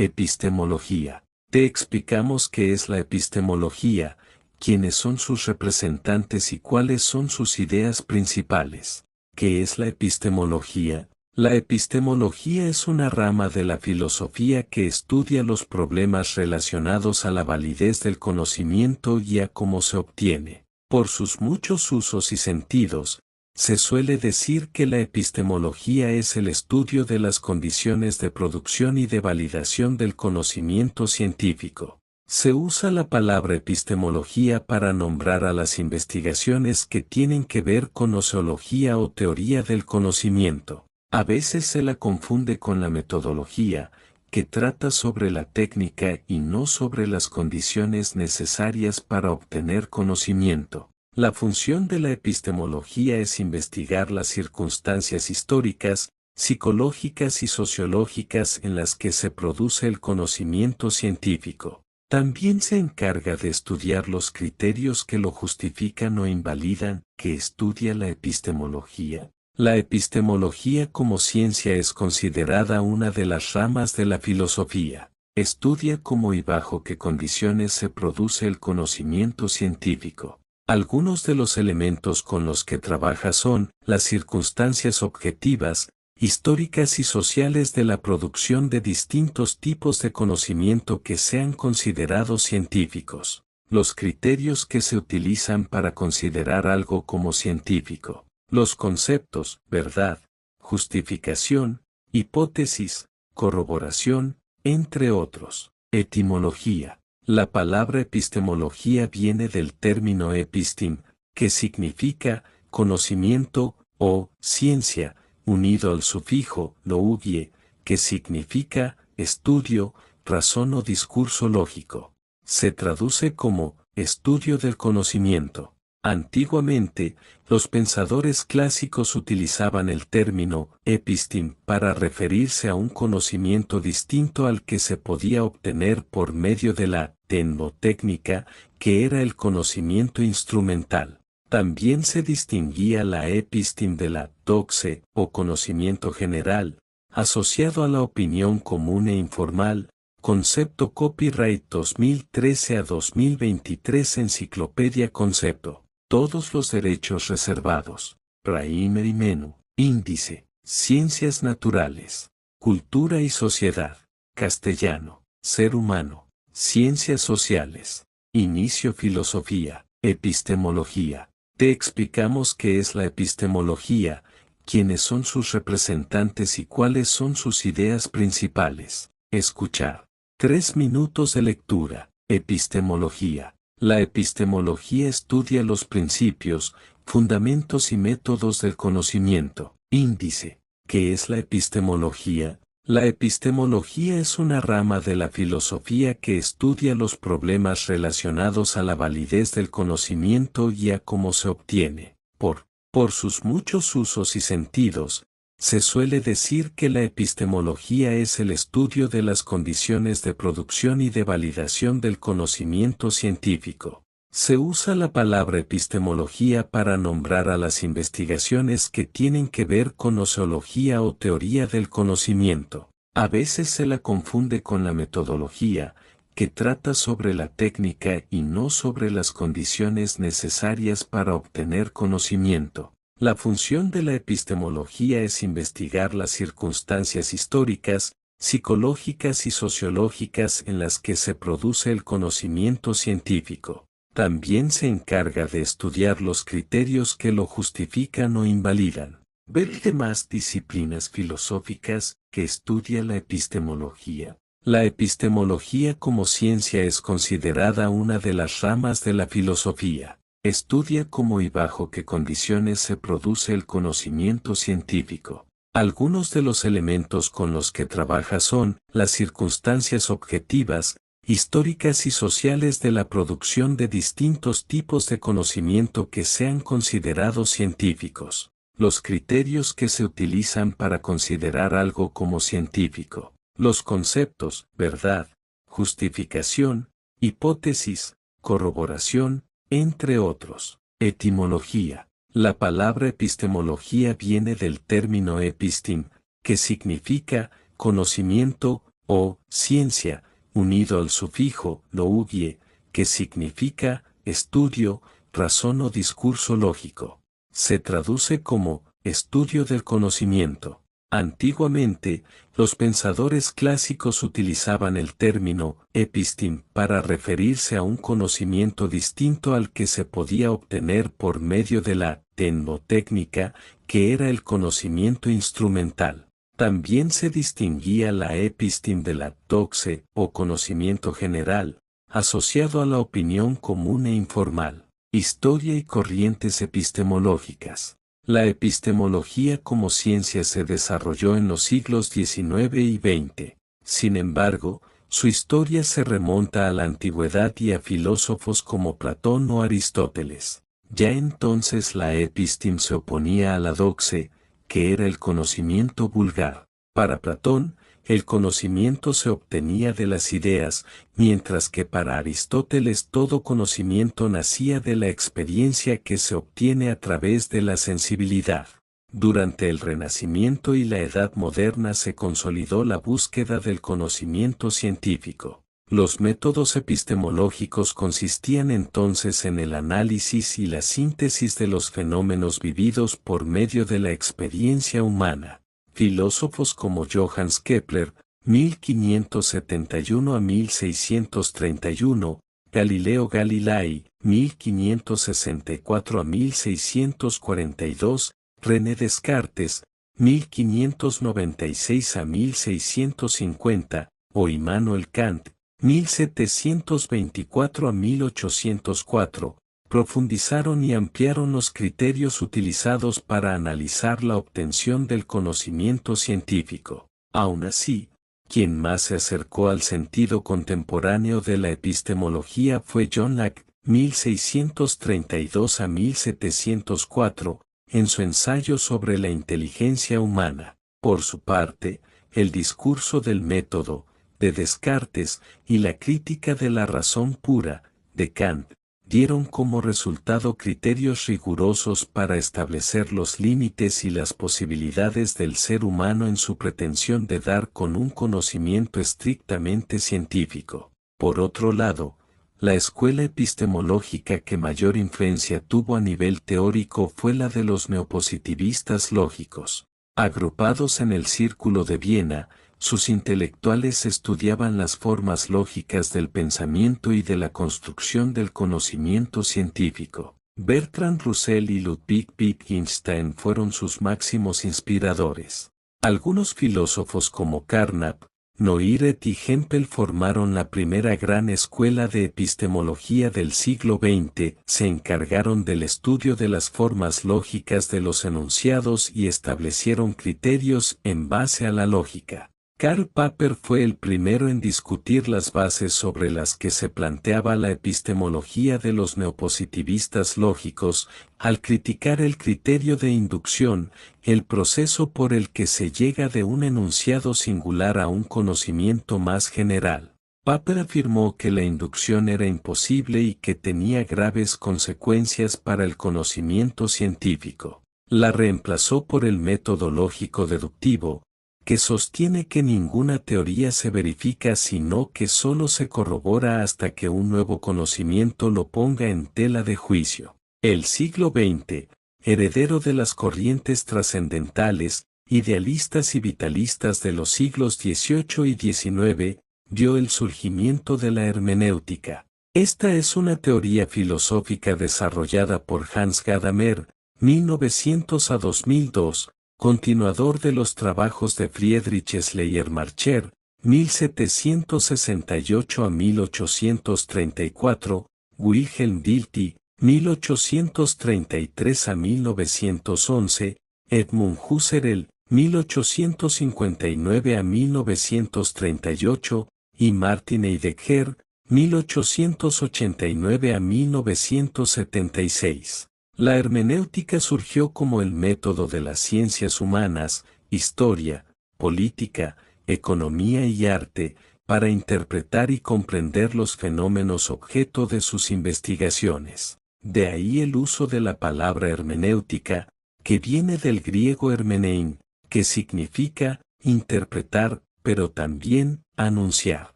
Epistemología. Te explicamos qué es la epistemología, quiénes son sus representantes y cuáles son sus ideas principales. ¿Qué es la epistemología? La epistemología es una rama de la filosofía que estudia los problemas relacionados a la validez del conocimiento y a cómo se obtiene. Por sus muchos usos y sentidos, se suele decir que la epistemología es el estudio de las condiciones de producción y de validación del conocimiento científico. Se usa la palabra epistemología para nombrar a las investigaciones que tienen que ver con noceología o teoría del conocimiento. A veces se la confunde con la metodología, que trata sobre la técnica y no sobre las condiciones necesarias para obtener conocimiento. La función de la epistemología es investigar las circunstancias históricas, psicológicas y sociológicas en las que se produce el conocimiento científico. También se encarga de estudiar los criterios que lo justifican o invalidan. ¿Qué estudia la epistemología? La epistemología como ciencia es considerada una de las ramas de la filosofía. Estudia cómo y bajo qué condiciones se produce el conocimiento científico. Algunos de los elementos con los que trabaja son las circunstancias objetivas, históricas y sociales de la producción de distintos tipos de conocimiento que sean considerados científicos, los criterios que se utilizan para considerar algo como científico, los conceptos, verdad, justificación, hipótesis, corroboración, entre otros. Etimología. La palabra epistemología viene del término epistem, que significa conocimiento o ciencia, unido al sufijo logie, que significa estudio, razón o discurso lógico. Se traduce como estudio del conocimiento. Antiguamente, los pensadores clásicos utilizaban el término epistem para referirse a un conocimiento distinto al que se podía obtener por medio de la mnemotécnica, que era el conocimiento instrumental. También se distinguía la epistem de la doxe, o conocimiento general, asociado a la opinión común e informal. Concepto Copyright 2013 a 2023 Enciclopedia Concepto. Todos los derechos reservados. Primer y Menú. Índice. Ciencias naturales. Cultura y sociedad. Castellano. Ser humano. Ciencias sociales. Inicio filosofía. Epistemología. Te explicamos qué es la epistemología, quiénes son sus representantes y cuáles son sus ideas principales. Escuchar. 3 minutos de lectura. Epistemología. La epistemología estudia los principios, fundamentos y métodos del conocimiento. Índice. ¿Qué es la epistemología? La epistemología es una rama de la filosofía que estudia los problemas relacionados a la validez del conocimiento y a cómo se obtiene. Por sus muchos usos y sentidos, se suele decir que la epistemología es el estudio de las condiciones de producción y de validación del conocimiento científico. Se usa la palabra epistemología para nombrar a las investigaciones que tienen que ver con noceología o teoría del conocimiento. A veces se la confunde con la metodología, que trata sobre la técnica y no sobre las condiciones necesarias para obtener conocimiento. La función de la epistemología es investigar las circunstancias históricas, psicológicas y sociológicas en las que se produce el conocimiento científico. También se encarga de estudiar los criterios que lo justifican o invalidan. Ver demás disciplinas filosóficas que estudia la epistemología. La epistemología como ciencia es considerada una de las ramas de la filosofía. Estudia cómo y bajo qué condiciones se produce el conocimiento científico. Algunos de los elementos con los que trabaja son las circunstancias objetivas, históricas y sociales de la producción de distintos tipos de conocimiento que sean considerados científicos, los criterios que se utilizan para considerar algo como científico, los conceptos, verdad, justificación, hipótesis, corroboración, entre otros. Etimología. La palabra epistemología viene del término epistem, que significa conocimiento o ciencia, unido al sufijo logie, que significa estudio, razón o discurso lógico. Se traduce como estudio del conocimiento. Antiguamente, los pensadores clásicos utilizaban el término epistem para referirse a un conocimiento distinto al que se podía obtener por medio de la mnemotécnica, que era el conocimiento instrumental. También se distinguía la epistem de la doxe o conocimiento general, asociado a la opinión común e informal. Historia y corrientes epistemológicas. La epistemología como ciencia se desarrolló en los siglos XIX y XX. Sin embargo, su historia se remonta a la antigüedad y a filósofos como Platón o Aristóteles. Ya entonces la epistem se oponía a la doxe, que era el conocimiento vulgar. Para Platón, el conocimiento se obtenía de las ideas, mientras que para Aristóteles todo conocimiento nacía de la experiencia que se obtiene a través de la sensibilidad. Durante el Renacimiento y la Edad Moderna se consolidó la búsqueda del conocimiento científico. Los métodos epistemológicos consistían entonces en el análisis y la síntesis de los fenómenos vividos por medio de la experiencia humana. Filósofos como Johannes Kepler, 1571 a 1631, Galileo Galilei, 1564 a 1642, René Descartes, 1596 a 1650, o Immanuel Kant, 1724 a 1804, profundizaron y ampliaron los criterios utilizados para analizar la obtención del conocimiento científico. Aún así, quien más se acercó al sentido contemporáneo de la epistemología fue John Locke, 1632 a 1704, en su ensayo sobre la inteligencia humana. Por su parte, el discurso del método, de Descartes, y la crítica de la razón pura, de Kant, dieron como resultado criterios rigurosos para establecer los límites y las posibilidades del ser humano en su pretensión de dar con un conocimiento estrictamente científico. Por otro lado, la escuela epistemológica que mayor influencia tuvo a nivel teórico fue la de los neopositivistas lógicos. Agrupados en el Círculo de Viena, sus intelectuales estudiaban las formas lógicas del pensamiento y de la construcción del conocimiento científico. Bertrand Russell y Ludwig Wittgenstein fueron sus máximos inspiradores. Algunos filósofos como Carnap, Noirot y Hempel formaron la primera gran escuela de epistemología del siglo XX, se encargaron del estudio de las formas lógicas de los enunciados y establecieron criterios en base a la lógica. Karl Popper fue el primero en discutir las bases sobre las que se planteaba la epistemología de los neopositivistas lógicos, al criticar el criterio de inducción, el proceso por el que se llega de un enunciado singular a un conocimiento más general. Popper afirmó que la inducción era imposible y que tenía graves consecuencias para el conocimiento científico. La reemplazó por el método lógico deductivo, que sostiene que ninguna teoría se verifica sino que solo se corrobora hasta que un nuevo conocimiento lo ponga en tela de juicio. El siglo XX, heredero de las corrientes trascendentales, idealistas y vitalistas de los siglos XVIII y XIX, vio el surgimiento de la hermenéutica. Esta es una teoría filosófica desarrollada por Hans Gadamer, 1900 a 2002, continuador de los trabajos de Friedrich Schleiermacher, 1768 a 1834, Wilhelm Dilthey, 1833 a 1911, Edmund Husserl, 1859 a 1938, y Martin Heidegger, 1889 a 1976. La hermenéutica surgió como el método de las ciencias humanas, historia, política, economía y arte, para interpretar y comprender los fenómenos objeto de sus investigaciones. De ahí el uso de la palabra hermenéutica, que viene del griego hermenein, que significa interpretar, pero también anunciar.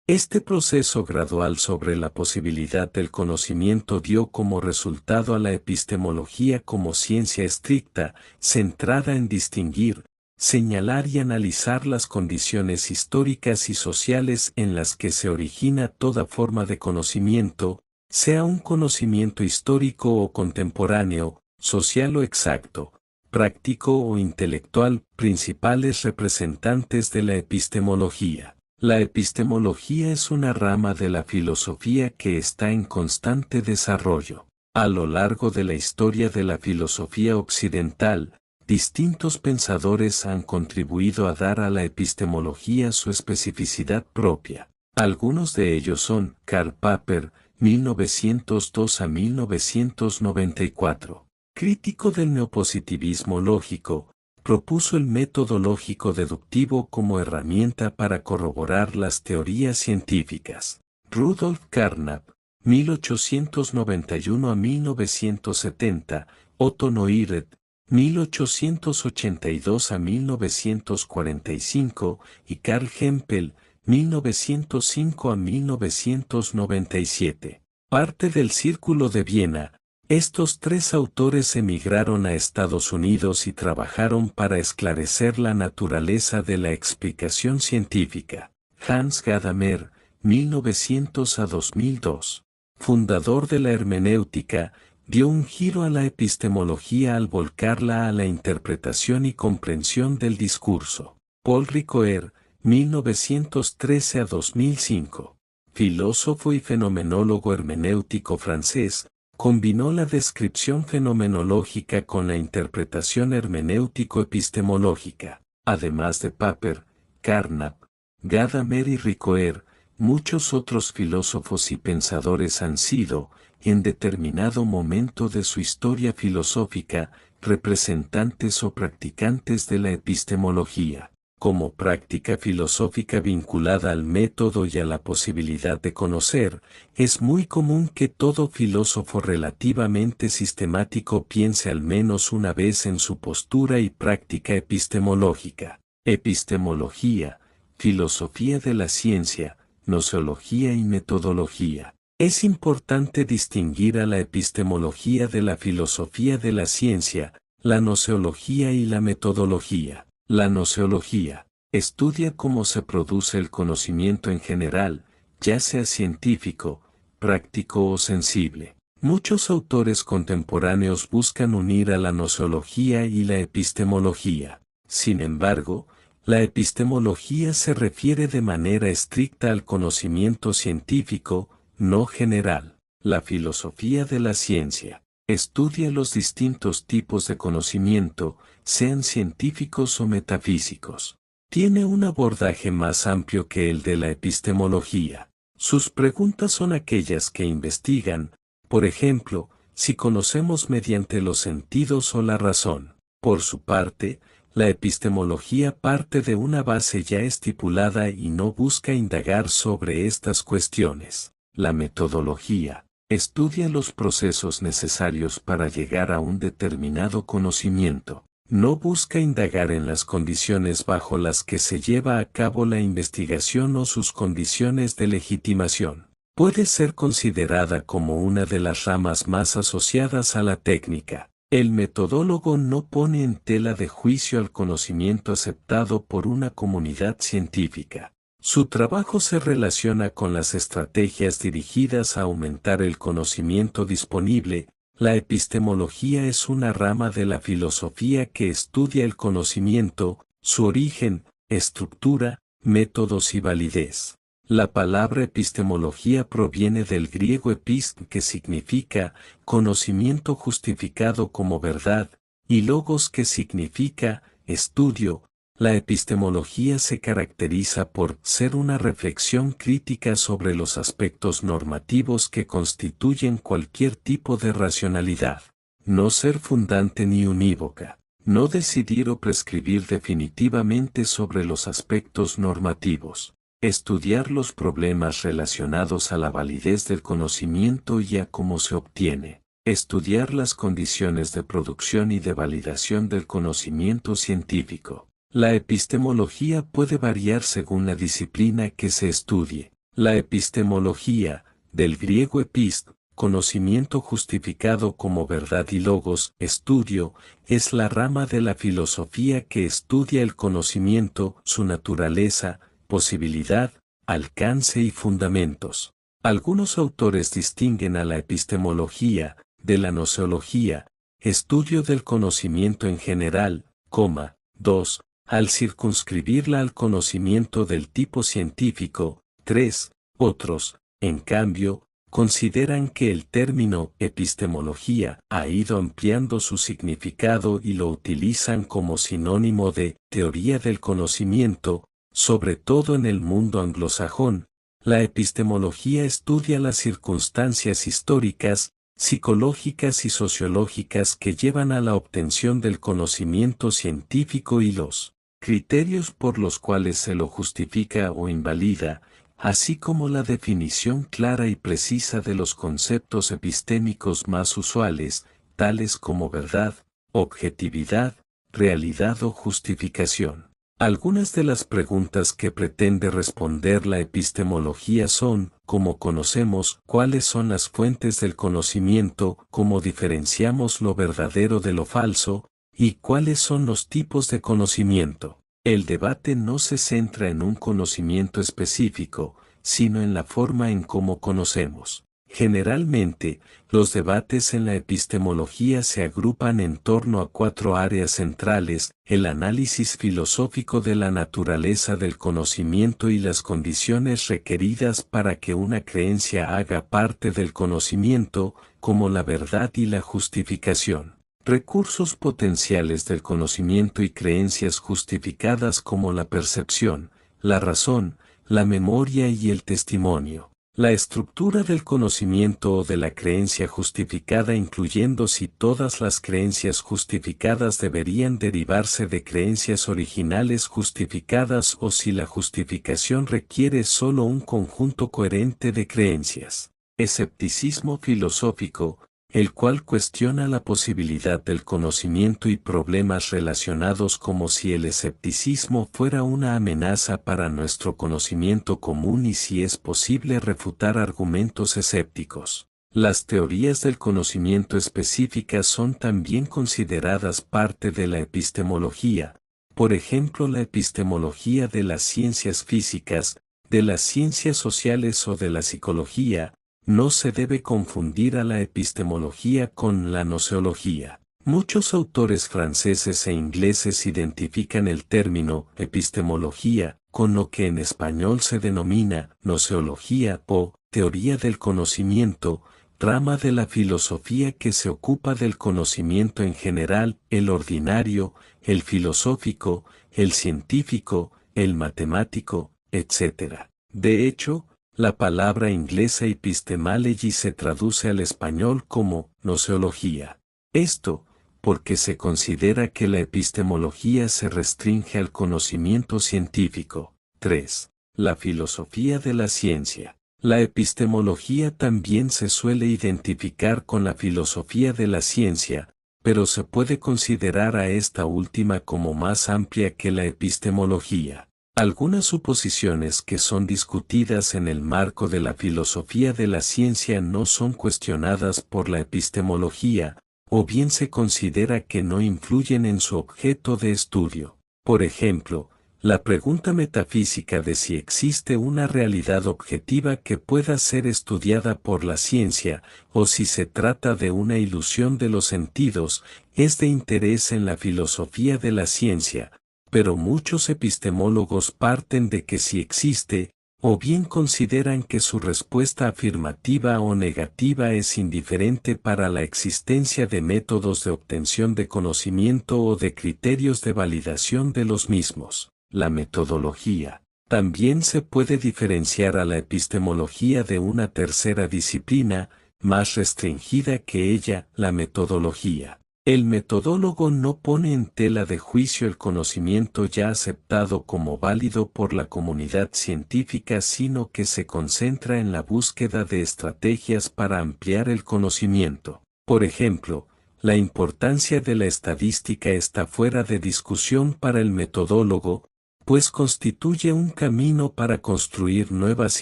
Este proceso gradual sobre la posibilidad del conocimiento dio como resultado a la epistemología como ciencia estricta, centrada en distinguir, señalar y analizar las condiciones históricas y sociales en las que se origina toda forma de conocimiento, sea un conocimiento histórico o contemporáneo, social o exacto, práctico o intelectual, principales representantes de la epistemología. La epistemología es una rama de la filosofía que está en constante desarrollo. A lo largo de la historia de la filosofía occidental, distintos pensadores han contribuido a dar a la epistemología su especificidad propia. Algunos de ellos son Karl Popper, 1902 a 1994. Crítico del neopositivismo lógico, propuso el método lógico-deductivo como herramienta para corroborar las teorías científicas. Rudolf Carnap, 1891 a 1970, Otto Neurath, 1882 a 1945, y Karl Hempel, 1905 a 1997. Parte del Círculo de Viena. Estos tres autores emigraron a Estados Unidos y trabajaron para esclarecer la naturaleza de la explicación científica. Hans Gadamer, 1900 a 2002, fundador de la hermenéutica, dio un giro a la epistemología al volcarla a la interpretación y comprensión del discurso. Paul Ricoeur, 1913 a 2005, filósofo y fenomenólogo hermenéutico francés, combinó la descripción fenomenológica con la interpretación hermenéutico-epistemológica. Además de Popper, Carnap, Gadamer y Ricoeur, muchos otros filósofos y pensadores han sido, en determinado momento de su historia filosófica, representantes o practicantes de la epistemología. Como práctica filosófica vinculada al método y a la posibilidad de conocer, es muy común que todo filósofo relativamente sistemático piense al menos una vez en su postura y práctica epistemológica. Epistemología, filosofía de la ciencia, gnoseología y metodología. Es importante distinguir a la epistemología de la filosofía de la ciencia, la gnoseología y la metodología. La gnoseología estudia cómo se produce el conocimiento en general, ya sea científico, práctico o sensible. Muchos autores contemporáneos buscan unir a la gnoseología y la epistemología. Sin embargo, la epistemología se refiere de manera estricta al conocimiento científico, no general. La filosofía de la ciencia estudia los distintos tipos de conocimiento, sean científicos o metafísicos. Tiene un abordaje más amplio que el de la epistemología. Sus preguntas son aquellas que investigan, por ejemplo, si conocemos mediante los sentidos o la razón. Por su parte, la epistemología parte de una base ya estipulada y no busca indagar sobre estas cuestiones. La metodología estudia los procesos necesarios para llegar a un determinado conocimiento. No busca indagar en las condiciones bajo las que se lleva a cabo la investigación o sus condiciones de legitimación. Puede ser considerada como una de las ramas más asociadas a la técnica. El metodólogo no pone en tela de juicio al conocimiento aceptado por una comunidad científica. Su trabajo se relaciona con las estrategias dirigidas a aumentar el conocimiento disponible. La epistemología es una rama de la filosofía que estudia el conocimiento, su origen, estructura, métodos y validez. La palabra epistemología proviene del griego epist, que significa conocimiento justificado como verdad, y logos, que significa estudio. La epistemología se caracteriza por ser una reflexión crítica sobre los aspectos normativos que constituyen cualquier tipo de racionalidad. No ser fundante ni unívoca. No decidir o prescribir definitivamente sobre los aspectos normativos. Estudiar los problemas relacionados a la validez del conocimiento y a cómo se obtiene. Estudiar las condiciones de producción y de validación del conocimiento científico. La epistemología puede variar según la disciplina que se estudie. La epistemología, del griego epist, conocimiento justificado como verdad y logos, estudio, es la rama de la filosofía que estudia el conocimiento, su naturaleza, posibilidad, alcance y fundamentos. Algunos autores distinguen a la epistemología, de la gnoseología, estudio del conocimiento en general, 2, al circunscribirla al conocimiento del tipo científico, 3, otros, en cambio, consideran que el término epistemología ha ido ampliando su significado y lo utilizan como sinónimo de teoría del conocimiento, sobre todo en el mundo anglosajón. La epistemología estudia las circunstancias históricas, psicológicas y sociológicas que llevan a la obtención del conocimiento científico y los criterios por los cuales se lo justifica o invalida, así como la definición clara y precisa de los conceptos epistémicos más usuales, tales como verdad, objetividad, realidad o justificación. Algunas de las preguntas que pretende responder la epistemología son, ¿cómo conocemos cuáles son las fuentes del conocimiento, cómo diferenciamos lo verdadero de lo falso, y cuáles son los tipos de conocimiento? El debate no se centra en un conocimiento específico, sino en la forma en cómo conocemos. Generalmente, los debates en la epistemología se agrupan en torno a 4 áreas centrales: el análisis filosófico de la naturaleza del conocimiento y las condiciones requeridas para que una creencia haga parte del conocimiento, como la verdad y la justificación. Recursos potenciales del conocimiento y creencias justificadas como la percepción, la razón, la memoria y el testimonio. La estructura del conocimiento o de la creencia justificada, incluyendo si todas las creencias justificadas deberían derivarse de creencias originales justificadas o si la justificación requiere solo un conjunto coherente de creencias. Escepticismo filosófico, el cual cuestiona la posibilidad del conocimiento y problemas relacionados, como si el escepticismo fuera una amenaza para nuestro conocimiento común y si es posible refutar argumentos escépticos. Las teorías del conocimiento específicas son también consideradas parte de la epistemología, por ejemplo la epistemología de las ciencias físicas, de las ciencias sociales o de la psicología. No se debe confundir a la epistemología con la gnoseología. Muchos autores franceses e ingleses identifican el término epistemología con lo que en español se denomina gnoseología o teoría del conocimiento, rama de la filosofía que se ocupa del conocimiento en general, el ordinario, el filosófico, el científico, el matemático, etc. De hecho, la palabra inglesa epistemology se traduce al español como gnoseología. Esto, porque se considera que la epistemología se restringe al conocimiento científico. 3. La filosofía de la ciencia. La epistemología también se suele identificar con la filosofía de la ciencia, pero se puede considerar a esta última como más amplia que la epistemología. Algunas suposiciones que son discutidas en el marco de la filosofía de la ciencia no son cuestionadas por la epistemología, o bien se considera que no influyen en su objeto de estudio. Por ejemplo, la pregunta metafísica de si existe una realidad objetiva que pueda ser estudiada por la ciencia, o si se trata de una ilusión de los sentidos, es de interés en la filosofía de la ciencia. Pero muchos epistemólogos parten de que si existe, o bien consideran que su respuesta afirmativa o negativa es indiferente para la existencia de métodos de obtención de conocimiento o de criterios de validación de los mismos. La metodología. También se puede diferenciar a la epistemología de una tercera disciplina, más restringida que ella, la metodología. El metodólogo no pone en tela de juicio el conocimiento ya aceptado como válido por la comunidad científica, sino que se concentra en la búsqueda de estrategias para ampliar el conocimiento. Por ejemplo, la importancia de la estadística está fuera de discusión para el metodólogo, pues constituye un camino para construir nuevas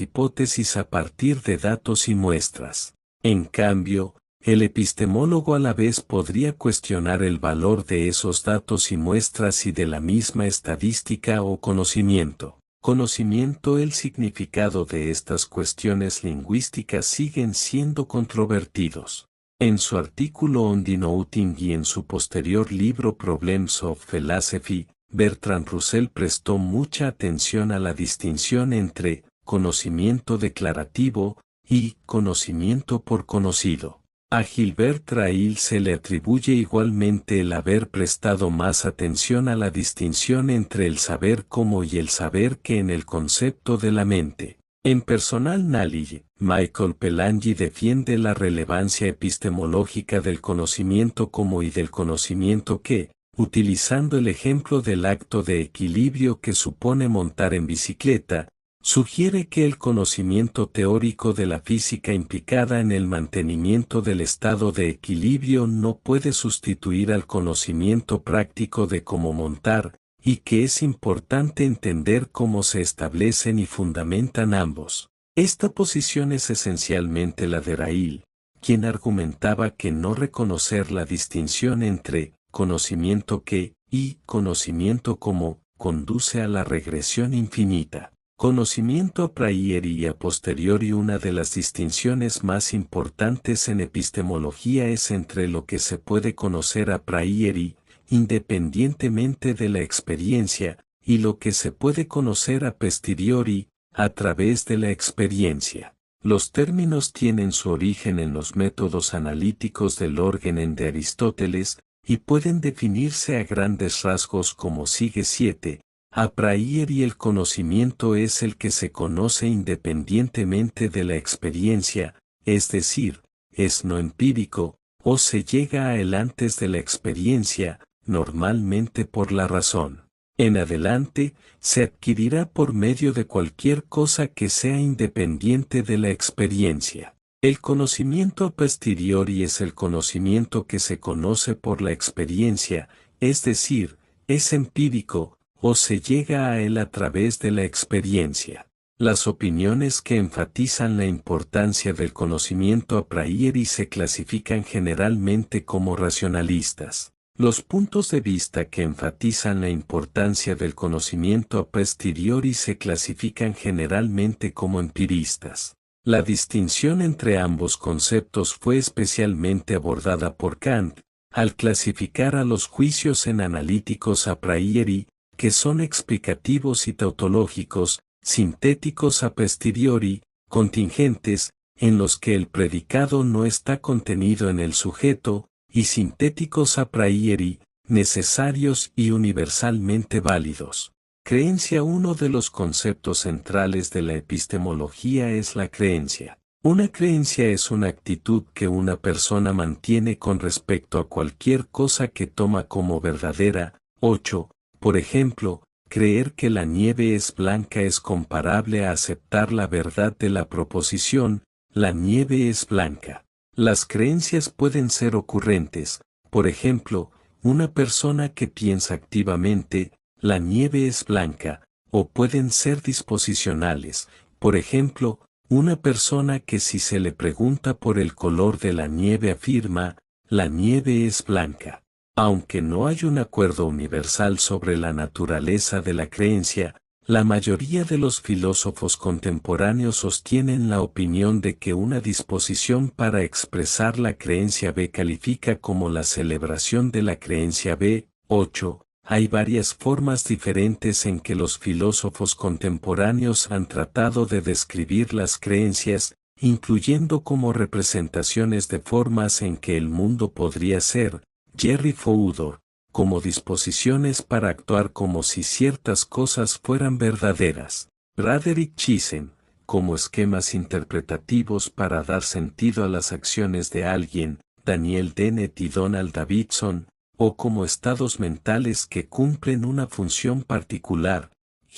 hipótesis a partir de datos y muestras. En cambio, el epistemólogo a la vez podría cuestionar el valor de esos datos y muestras y de la misma estadística o conocimiento. El significado de estas cuestiones lingüísticas siguen siendo controvertidos. En su artículo On Denoting y en su posterior libro Problems of Philosophy, Bertrand Russell prestó mucha atención a la distinción entre conocimiento declarativo y conocimiento por conocido. A Gilbert Ryle se le atribuye igualmente el haber prestado más atención a la distinción entre el saber cómo y el saber qué en el concepto de la mente. En Personal Knowledge, Michael Pelangi defiende la relevancia epistemológica del conocimiento como y del conocimiento que, utilizando el ejemplo del acto de equilibrio que supone montar en bicicleta, sugiere que el conocimiento teórico de la física implicada en el mantenimiento del estado de equilibrio no puede sustituir al conocimiento práctico de cómo montar, y que es importante entender cómo se establecen y fundamentan ambos. Esta posición es esencialmente la de Ryle, quien argumentaba que no reconocer la distinción entre conocimiento que y conocimiento como conduce a la regresión infinita. Conocimiento a priori y a posteriori. Una de las distinciones más importantes en epistemología es entre lo que se puede conocer a priori, independientemente de la experiencia, y lo que se puede conocer a posteriori, a través de la experiencia. Los términos tienen su origen en los métodos analíticos del Organon de Aristóteles, y pueden definirse a grandes rasgos como sigue 7. A priori el conocimiento es el que se conoce independientemente de la experiencia, es decir, es no empírico, o se llega a él antes de la experiencia, normalmente por la razón. En adelante, se adquirirá por medio de cualquier cosa que sea independiente de la experiencia. El conocimiento a posteriori es el conocimiento que se conoce por la experiencia, es decir, es empírico, o se llega a él a través de la experiencia. Las opiniones que enfatizan la importancia del conocimiento a priori se clasifican generalmente como racionalistas. Los puntos de vista que enfatizan la importancia del conocimiento a posteriori se clasifican generalmente como empiristas. La distinción entre ambos conceptos fue especialmente abordada por Kant, al clasificar a los juicios en analíticos a priori, que son explicativos y tautológicos, sintéticos a posteriori, contingentes, en los que el predicado no está contenido en el sujeto, y sintéticos a priori, necesarios y universalmente válidos. Creencia. Uno de los conceptos centrales de la epistemología es la creencia. Una creencia es una actitud que una persona mantiene con respecto a cualquier cosa que toma como verdadera. 8. Por ejemplo, creer que la nieve es blanca es comparable a aceptar la verdad de la proposición, la nieve es blanca. Las creencias pueden ser ocurrentes, por ejemplo, una persona que piensa activamente, la nieve es blanca, o pueden ser disposicionales, por ejemplo, una persona que si se le pregunta por el color de la nieve afirma, la nieve es blanca. Aunque no hay un acuerdo universal sobre la naturaleza de la creencia, la mayoría de los filósofos contemporáneos sostienen la opinión de que una disposición para expresar la creencia B califica como la celebración de la creencia B. 8. Hay varias formas diferentes en que los filósofos contemporáneos han tratado de describir las creencias, incluyendo como representaciones de formas en que el mundo podría ser. Jerry Fodor, como disposiciones para actuar como si ciertas cosas fueran verdaderas. Frederick Chisholm, como esquemas interpretativos para dar sentido a las acciones de alguien. Daniel Dennett y Donald Davidson, o como estados mentales que cumplen una función particular.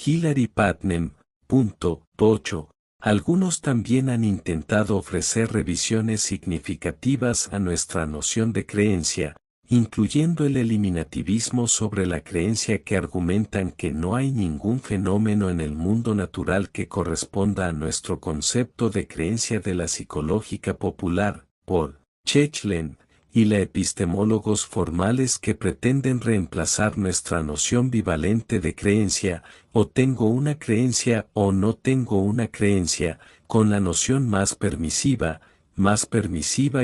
Hilary Putnam. 8. Algunos también han intentado ofrecer revisiones significativas a nuestra noción de creencia, incluyendo el eliminativismo sobre la creencia, que argumentan que no hay ningún fenómeno en el mundo natural que corresponda a nuestro concepto de creencia de la psicológica popular, Paul Chechlen, y la epistemólogos formales que pretenden reemplazar nuestra noción bivalente de creencia, o tengo una creencia o no tengo una creencia, con la noción más permisiva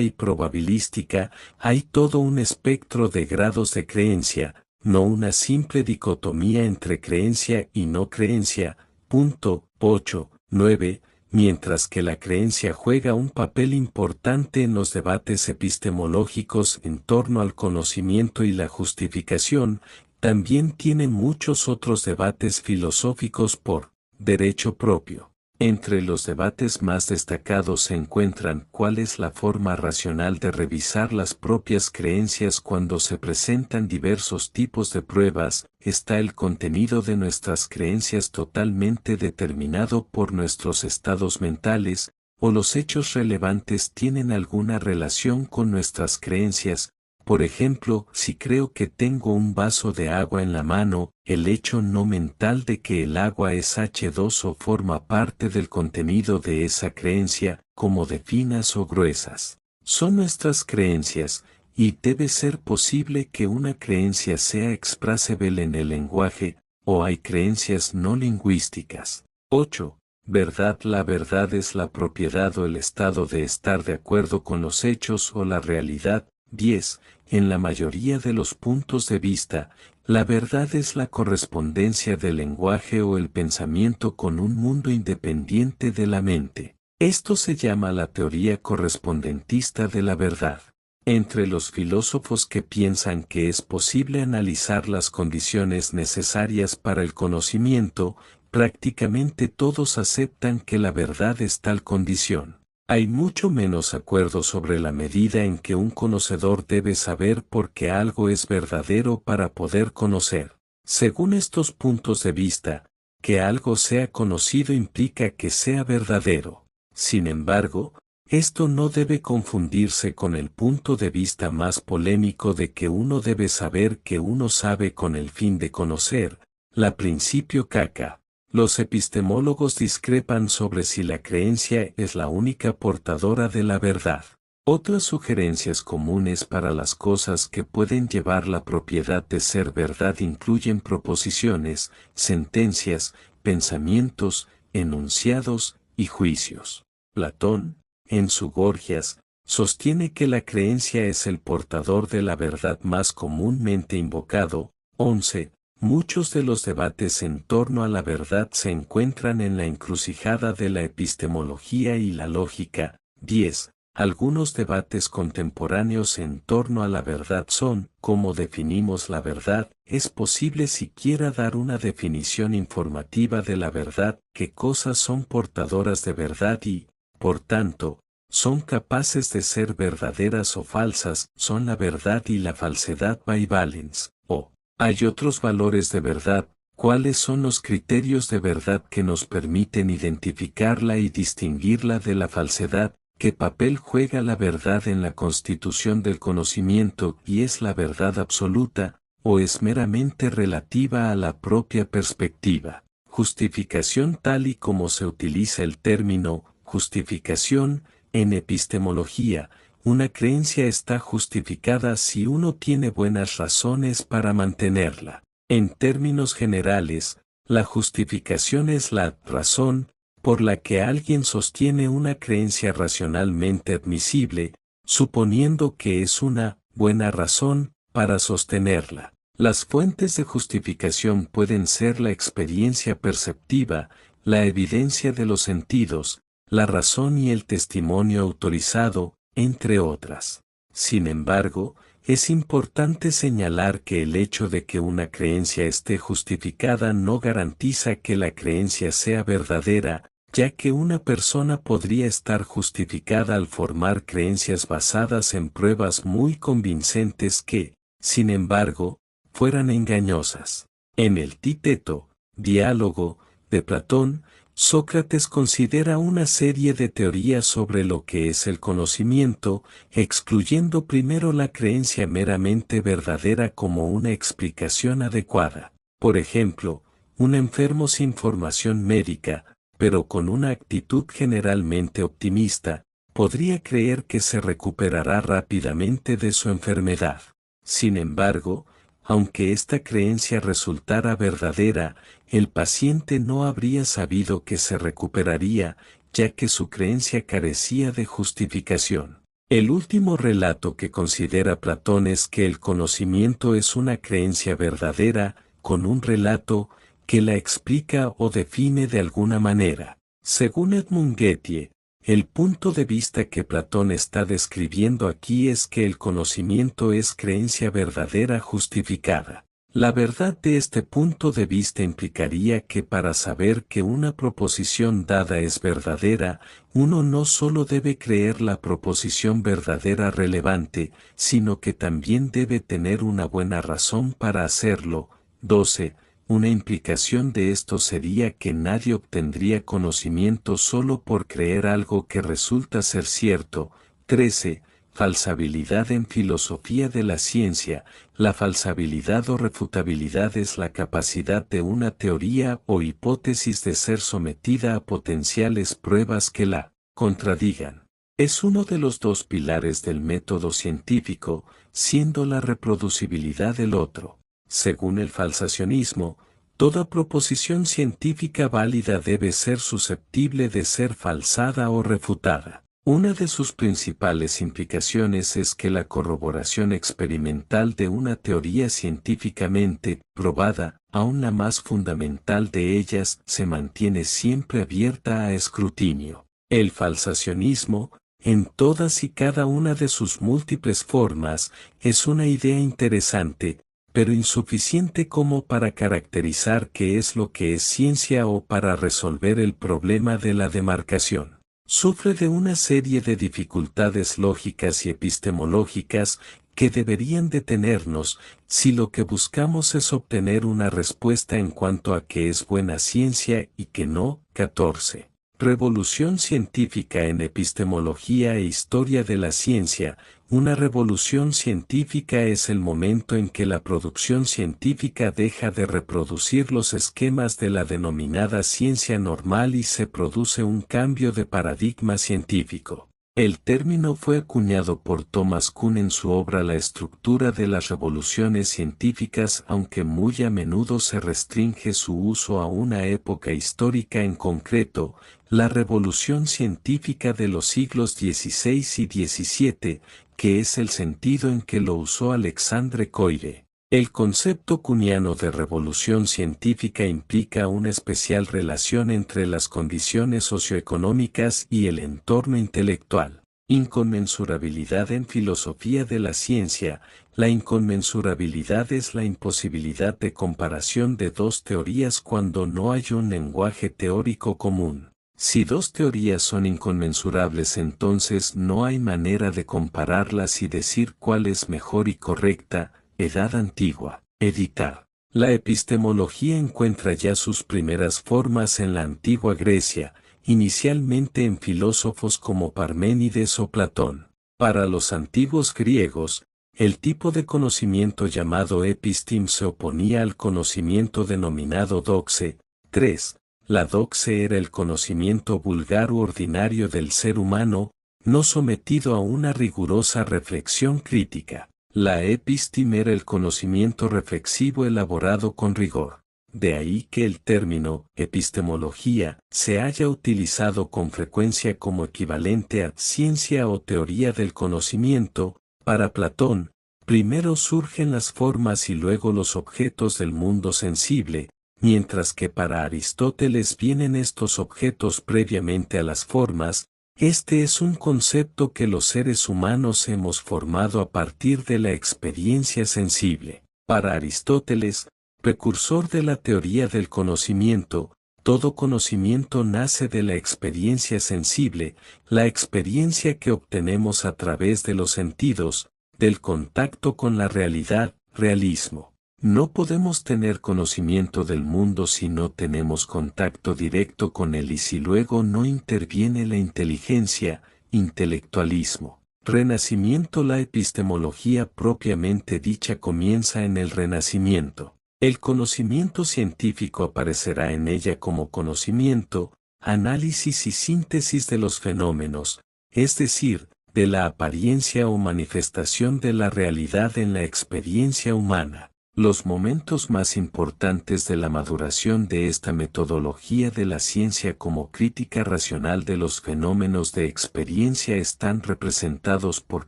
y probabilística. Hay todo un espectro de grados de creencia, no una simple dicotomía entre creencia y no creencia. Punto 8, 9. Mientras que la creencia juega un papel importante en los debates epistemológicos en torno al conocimiento y la justificación, también tiene muchos otros debates filosóficos por derecho propio. Entre los debates más destacados se encuentran cuál es la forma racional de revisar las propias creencias cuando se presentan diversos tipos de pruebas. ¿Está el contenido de nuestras creencias totalmente determinado por nuestros estados mentales, o los hechos relevantes tienen alguna relación con nuestras creencias? Por ejemplo, si creo que tengo un vaso de agua en la mano, el hecho no mental de que el agua es H2O forma parte del contenido de esa creencia, como de finas o gruesas. Son nuestras creencias, y debe ser posible que una creencia sea expressible en el lenguaje, o hay creencias no lingüísticas. 8. ¿Verdad? La verdad es la propiedad o el estado de estar de acuerdo con los hechos o la realidad. 10. En la mayoría de los puntos de vista, la verdad es la correspondencia del lenguaje o el pensamiento con un mundo independiente de la mente. Esto se llama la teoría correspondentista de la verdad. Entre los filósofos que piensan que es posible analizar las condiciones necesarias para el conocimiento, prácticamente todos aceptan que la verdad es tal condición. Hay mucho menos acuerdo sobre la medida en que un conocedor debe saber por qué algo es verdadero para poder conocer. Según estos puntos de vista, que algo sea conocido implica que sea verdadero. Sin embargo, esto no debe confundirse con el punto de vista más polémico de que uno debe saber que uno sabe con el fin de conocer, la principio caca. Los epistemólogos discrepan sobre si la creencia es la única portadora de la verdad. Otras sugerencias comunes para las cosas que pueden llevar la propiedad de ser verdad incluyen proposiciones, sentencias, pensamientos, enunciados y juicios. Platón, en su Gorgias, sostiene que la creencia es el portador de la verdad más comúnmente invocado. 11. Muchos de los debates en torno a la verdad se encuentran en la encrucijada de la epistemología y la lógica. 10. Algunos debates contemporáneos en torno a la verdad son: ¿cómo definimos la verdad? ¿Es posible siquiera dar una definición informativa de la verdad? ¿Qué cosas son portadoras de verdad y, por tanto, son capaces de ser verdaderas o falsas? ¿Son la verdad y la falsedad bivalents? ¿O hay otros valores de verdad? ¿Cuáles son los criterios de verdad que nos permiten identificarla y distinguirla de la falsedad? ¿Qué papel juega la verdad en la constitución del conocimiento, y es la verdad absoluta, o es meramente relativa a la propia perspectiva? Justificación. Tal y como se utiliza el término justificación en epistemología, una creencia está justificada si uno tiene buenas razones para mantenerla. En términos generales, la justificación es la razón por la que alguien sostiene una creencia racionalmente admisible, suponiendo que es una buena razón para sostenerla. Las fuentes de justificación pueden ser la experiencia perceptiva, la evidencia de los sentidos, la razón y el testimonio autorizado, entre otras. Sin embargo, es importante señalar que el hecho de que una creencia esté justificada no garantiza que la creencia sea verdadera, ya que una persona podría estar justificada al formar creencias basadas en pruebas muy convincentes que, sin embargo, fueran engañosas. En el Títeto, diálogo, de Platón, Sócrates considera una serie de teorías sobre lo que es el conocimiento, excluyendo primero la creencia meramente verdadera como una explicación adecuada. Por ejemplo, un enfermo sin formación médica, pero con una actitud generalmente optimista, podría creer que se recuperará rápidamente de su enfermedad. Sin embargo, aunque esta creencia resultara verdadera, el paciente no habría sabido que se recuperaría, ya que su creencia carecía de justificación. El último relato que considera Platón es que el conocimiento es una creencia verdadera, con un relato que la explica o define de alguna manera. Según Edmund Gettier, el punto de vista que Platón está describiendo aquí es que el conocimiento es creencia verdadera justificada. La verdad de este punto de vista implicaría que para saber que una proposición dada es verdadera, uno no solo debe creer la proposición verdadera relevante, sino que también debe tener una buena razón para hacerlo. 12. Una implicación de esto sería que nadie obtendría conocimiento solo por creer algo que resulta ser cierto. 13. Falsabilidad en filosofía de la ciencia. La falsabilidad o refutabilidad es la capacidad de una teoría o hipótesis de ser sometida a potenciales pruebas que la contradigan. Es uno de los dos pilares del método científico, siendo la reproducibilidad el otro. Según el falsacionismo, toda proposición científica válida debe ser susceptible de ser falsada o refutada. Una de sus principales implicaciones es que la corroboración experimental de una teoría científicamente probada, aun la más fundamental de ellas, se mantiene siempre abierta a escrutinio. El falsacionismo, en todas y cada una de sus múltiples formas, es una idea interesante, pero insuficiente como para caracterizar qué es lo que es ciencia o para resolver el problema de la demarcación. Sufre de una serie de dificultades lógicas y epistemológicas que deberían detenernos si lo que buscamos es obtener una respuesta en cuanto a qué es buena ciencia y qué no. 14. Revolución científica en epistemología e historia de la ciencia. Una revolución científica es el momento en que la producción científica deja de reproducir los esquemas de la denominada ciencia normal y se produce un cambio de paradigma científico. El término fue acuñado por Thomas Kuhn en su obra La estructura de las revoluciones científicas, aunque muy a menudo se restringe su uso a una época histórica en concreto, la revolución científica de los siglos XVI y XVII, que es el sentido en que lo usó Alexandre Koyré. El concepto kuhniano de revolución científica implica una especial relación entre las condiciones socioeconómicas y el entorno intelectual. Inconmensurabilidad en filosofía de la ciencia. La inconmensurabilidad es la imposibilidad de comparación de dos teorías cuando no hay un lenguaje teórico común. Si dos teorías son inconmensurables, entonces no hay manera de compararlas y decir cuál es mejor y correcta. Edad antigua. Editar. La epistemología encuentra ya sus primeras formas en la antigua Grecia, inicialmente en filósofos como Parménides o Platón. Para los antiguos griegos, el tipo de conocimiento llamado epistim se oponía al conocimiento denominado doxe. 3. La doxe era el conocimiento vulgar u ordinario del ser humano, no sometido a una rigurosa reflexión crítica. La epistim era el conocimiento reflexivo elaborado con rigor. De ahí que el término epistemología se haya utilizado con frecuencia como equivalente a ciencia o teoría del conocimiento. Para Platón, primero surgen las formas y luego los objetos del mundo sensible, mientras que para Aristóteles vienen estos objetos previamente a las formas. Este es un concepto que los seres humanos hemos formado a partir de la experiencia sensible. Para Aristóteles, precursor de la teoría del conocimiento, todo conocimiento nace de la experiencia sensible, la experiencia que obtenemos a través de los sentidos, del contacto con la realidad, realismo. No podemos tener conocimiento del mundo si no tenemos contacto directo con él y si luego no interviene la inteligencia, intelectualismo. Renacimiento. La epistemología propiamente dicha comienza en el Renacimiento. El conocimiento científico aparecerá en ella como conocimiento, análisis y síntesis de los fenómenos, es decir, de la apariencia o manifestación de la realidad en la experiencia humana. Los momentos más importantes de la maduración de esta metodología de la ciencia como crítica racional de los fenómenos de experiencia están representados por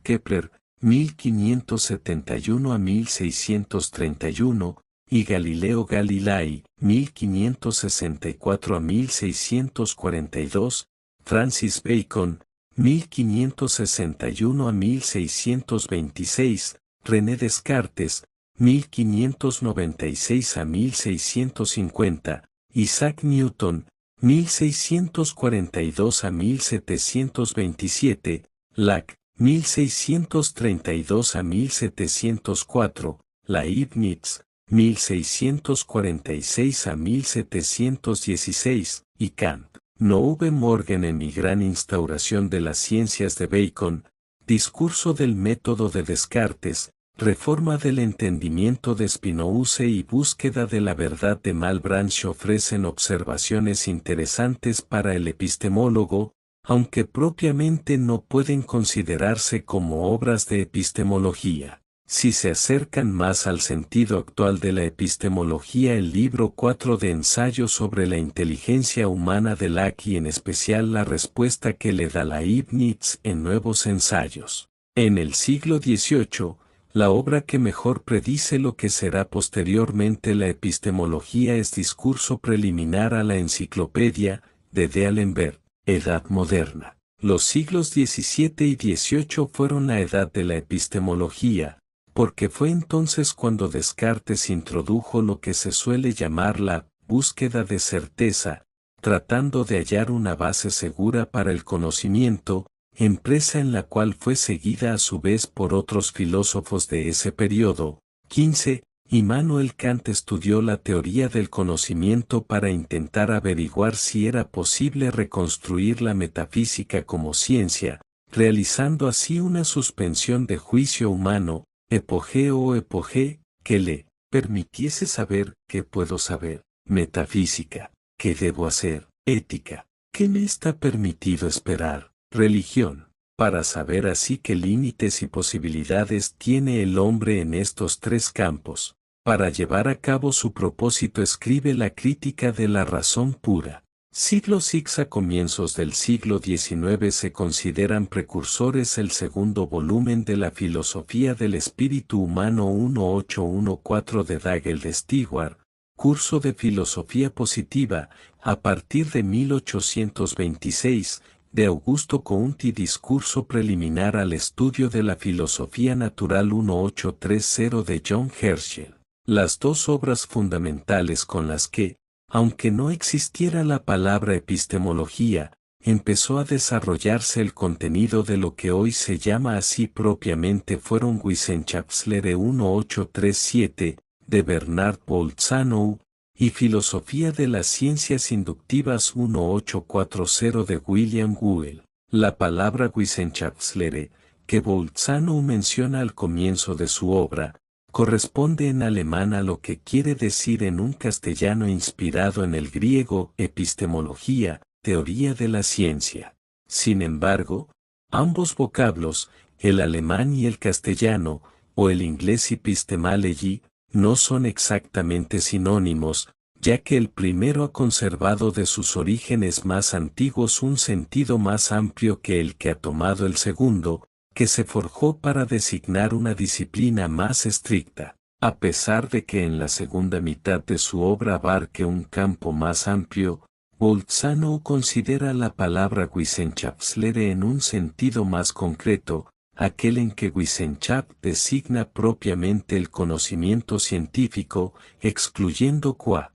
Kepler, 1571 a 1631, y Galileo Galilei, 1564 a 1642, Francis Bacon, 1561 a 1626, René Descartes, 1596 a 1650, Isaac Newton, 1642 a 1727, Locke, 1632 a 1704, Leibniz, 1646 a 1716, y Kant. No hube Morgan en mi gran instauración de las ciencias de Bacon, discurso del método de Descartes, reforma del entendimiento de Spinoza y búsqueda de la verdad de Malebranche ofrecen observaciones interesantes para el epistemólogo, aunque propiamente no pueden considerarse como obras de epistemología. Si se acercan más al sentido actual de la epistemología, el libro 4 de Ensayos sobre la inteligencia humana de Locke y en especial la respuesta que le da Leibniz en Nuevos Ensayos. En el siglo XVIII, la obra que mejor predice lo que será posteriormente la epistemología es Discurso preliminar a la Enciclopedia, de D'Alembert, Edad Moderna. Los siglos XVII y XVIII fueron la edad de la epistemología, porque fue entonces cuando Descartes introdujo lo que se suele llamar la búsqueda de certeza, tratando de hallar una base segura para el conocimiento, empresa en la cual fue seguida a su vez por otros filósofos de ese periodo. 15. Immanuel Kant estudió la teoría del conocimiento para intentar averiguar si era posible reconstruir la metafísica como ciencia, realizando así una suspensión de juicio humano, epogeo o epogé, que le permitiese saber qué puedo saber, metafísica, qué debo hacer, ética, qué me está permitido esperar, religión, para saber así qué límites y posibilidades tiene el hombre en estos tres campos. Para llevar a cabo su propósito escribe la Crítica de la Razón Pura. Siglo VI. A comienzos del siglo XIX se consideran precursores el segundo volumen de la Filosofía del Espíritu Humano 1814 de Dagel de Stewart, curso de filosofía positiva, a partir de 1826, de Augusto Comte y Discurso preliminar al estudio de la filosofía natural 1830 de John Herschel. Las dos obras fundamentales con las que, aunque no existiera la palabra epistemología, empezó a desarrollarse el contenido de lo que hoy se llama así propiamente fueron Wissenschaftslehre 1837, de Bernard Bolzano, y Filosofía de las Ciencias Inductivas 1840 de William Whewell. La palabra Wissenschaftslehre, que Bolzano menciona al comienzo de su obra, corresponde en alemán a lo que quiere decir en un castellano inspirado en el griego epistemología, teoría de la ciencia. Sin embargo, ambos vocablos, el alemán y el castellano, o el inglés epistemology, no son exactamente sinónimos, ya que el primero ha conservado de sus orígenes más antiguos un sentido más amplio que el que ha tomado el segundo, que se forjó para designar una disciplina más estricta, a pesar de que en la segunda mitad de su obra abarque un campo más amplio. Bolzano considera la palabra Wissenschaftslehre en un sentido más concreto, aquel en que Wissenschaft designa propiamente el conocimiento científico, excluyendo qua